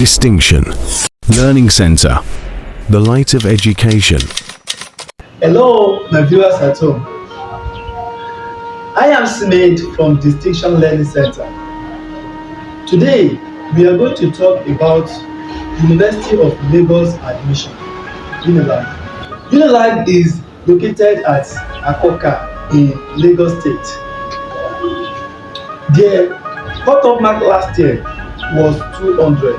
Distinction. Learning Center. The light of education. Hello, my viewers at home. I am Sinead from Distinction Learning Center. Today, we are going to talk about University of Lagos admission, UNILAG. UNILAG is located at Akoka in Lagos State. Their cut-off mark last year was 200,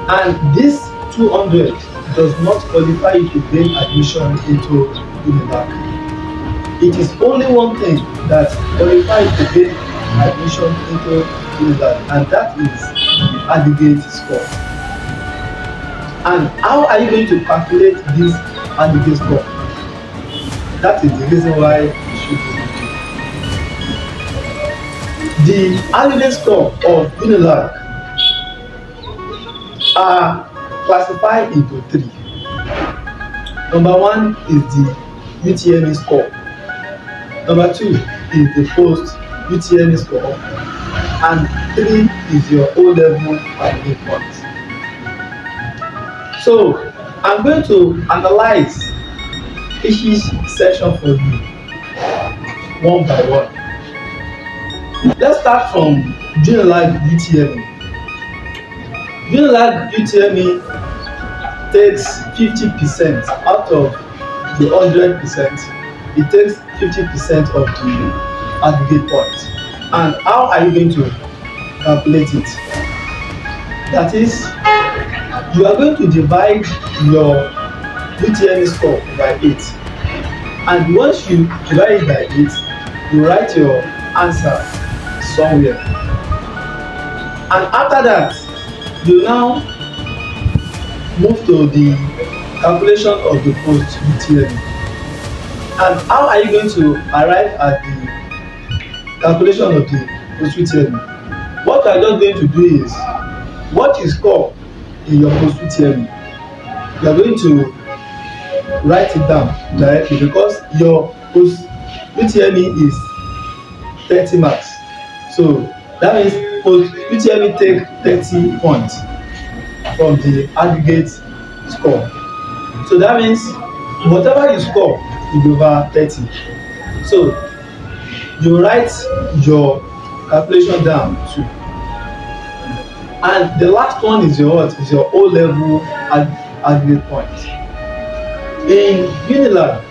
and this 200 does not qualify you to gain admission into UNILAG. It is only one thing that qualifies to gain admission into UNILAG, and that is the aggregate score. And how are you going to calculate this aggregate score? That is the reason why you should do it. The aggregate score of UNILAG are classified into three. Number one is the UTME score. Number two is the post UTME score. And three is your O-level aggregate points. So I'm going to analyze each section for you one by one. Let's start from UNILAG UTME. UNILAG UTME takes 50% out of the 100%. It takes 50% of the aggregate points. And how are you going to calculate it? That is, you are going to divide your UTME score by 8. And once you divide it by 8, you write your answer somewhere. And after that, you now move to the calculation of the post UTME. And how are you going to arrive at the calculation of the post UTME? What you are just going to do is, what you score in your post UTME, you are going to write it down directly, because your post UTME is 30 marks. So that means post UTME take 30 points from the aggregate score. So that means whatever you score will be over 30. So you write your calculation down too. And the last one is your what? Is your O-level aggregate point. In UNILAG,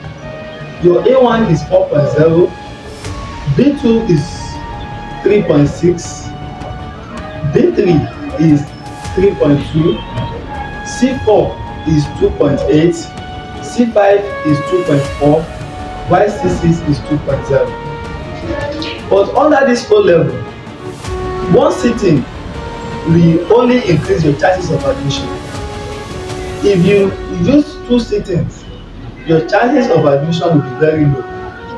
your A1 is 4.0, B2 is 3.6, B3 is 3.2, C4 is 2.8, C5 is 2.4, while C6 is 2.0. But under this O level, one sitting will only increase your chances of admission. If you use 2 sittings, your chances of admission will be very low.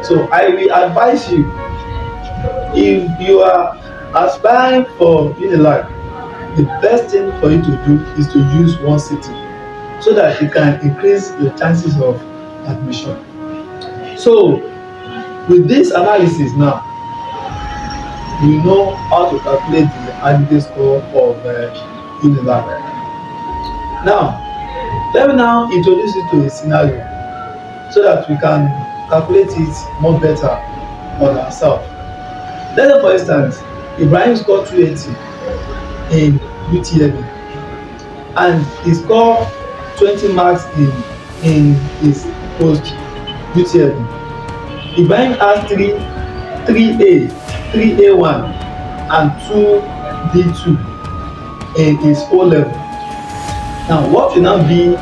So I will advise you, if you are aspiring for UNILAG, the best thing for you to do is to use 1 sitting, so that you can increase your chances of admission. So with this analysis now, we know how to calculate the aggregate score of UNILAG. Now, let me now introduce you to a scenario so that we can calculate it more better on ourselves. Let's say, for instance, Ibrahim scored 280 in UTME, and he scored 20 marks in his post UTME. Ibrahim has 3A, 3A1 and 2B2 in his O level. Now, what will now be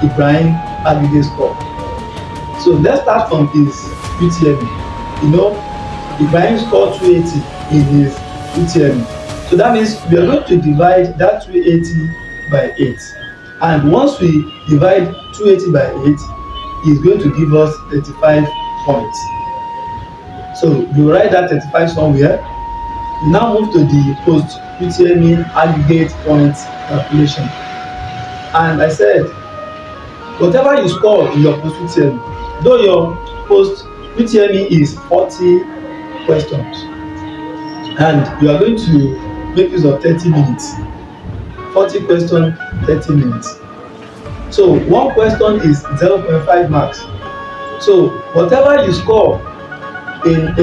Ibrahim aggregate score? So let's start from his UTME. You know, Ibrahim scored 280 in his UTME. So that means we are going to divide that 280 by 8. And once we divide 280 by 8, it's going to give us 35 points. So you write that 35 somewhere. You now move to the post UTME aggregate points calculation. And I said, whatever you score in your post UTME, though your post UTME is 40 questions, and you are going to make use of 30 minutes 40 questions 30 minutes. So one question is 0.5 marks. So whatever you score in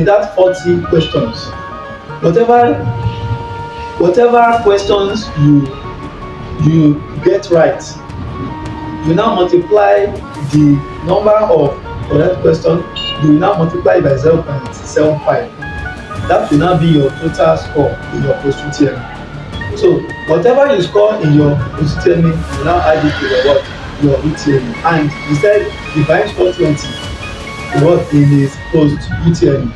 that 40 questions, whatever questions you get right, you now multiply the number of correct question, you will now multiply by 0.75. That will now be your total score in your post-UTME. So whatever you score in your post-UTME, you now add it to your what? Your UTME. And he said if I score 20 what in his post-UTME.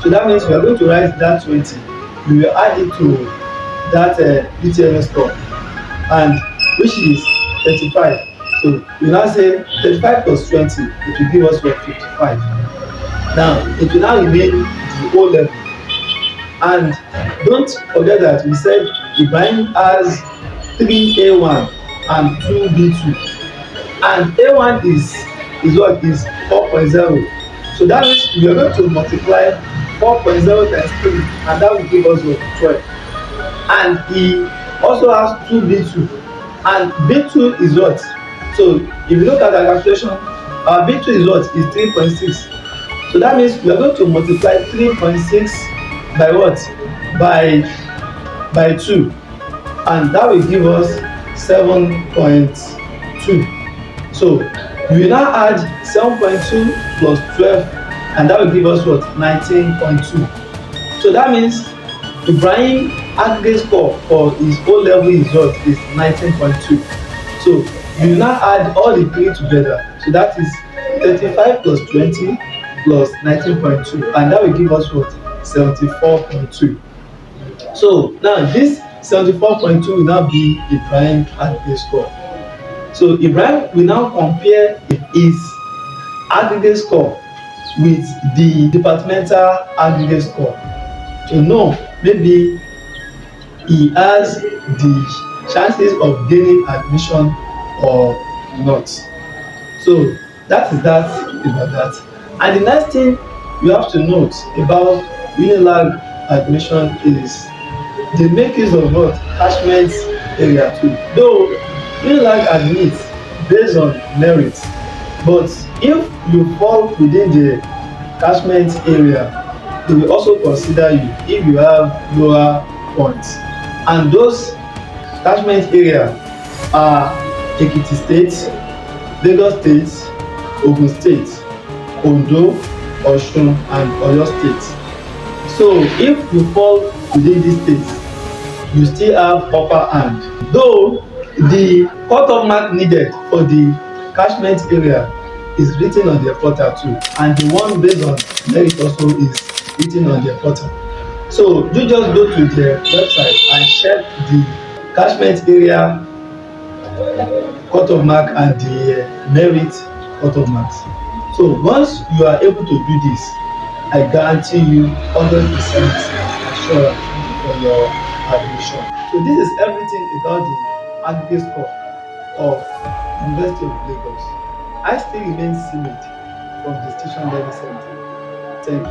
So that means we are going to write that 20, we will add it to that UTME score, and which is 35. So we now say 35 plus 20, it will give us what? 55. Now it will now remain the O level. And don't forget that we said Ibrahim has 3 A1 and 2 B2, and A1 is what? Is 4.0. So that means we are going to multiply 4.0 times 3, and that will give us what? 12. And he also has 2 B2, and B2 is what? So if you look at our calculation, our B2 is what? Is 3.6. So that means we are going to multiply 3.6 by what? By 2, and that will give us 7.2. So we will now add 7.2 plus 12, and that will give us what? 19.2. So that means Ibrahim aggregate score for his O level is what? Is 19.2. So you will now add all the three together. So that is 35 plus 20 plus 19.2, and that will give us what? 74.2. So now this 74.2 will now be Ibrahim aggregate score. So Ibrahim will now compare his aggregate score with the departmental aggregate score to know maybe he has the chances of gaining admission or not. So that is that about that. And the next thing you have to note about UNILAG admission is they make use of what? Catchment area too. Though UNILAG admits based on merit, but if you fall within the catchment area, they will also consider you if you have lower points. And those catchment area are Ekiti State, Lagos State, Ogun State, Ondo, Osun and Oyo State. So if you fall within these states, you still have upper hand. Though the cut-off mark needed for the catchment area is written on their portal too, and the one based on merit also is written on their portal. So you just go to their website and check the catchment area cut-off mark and the merit cut-off marks. So once you are able to do this, I guarantee you 100% assurance for your admission. So this is everything about the aggregate score of University of Lagos. I still remain Simid from the Station Learning Center. Thank you.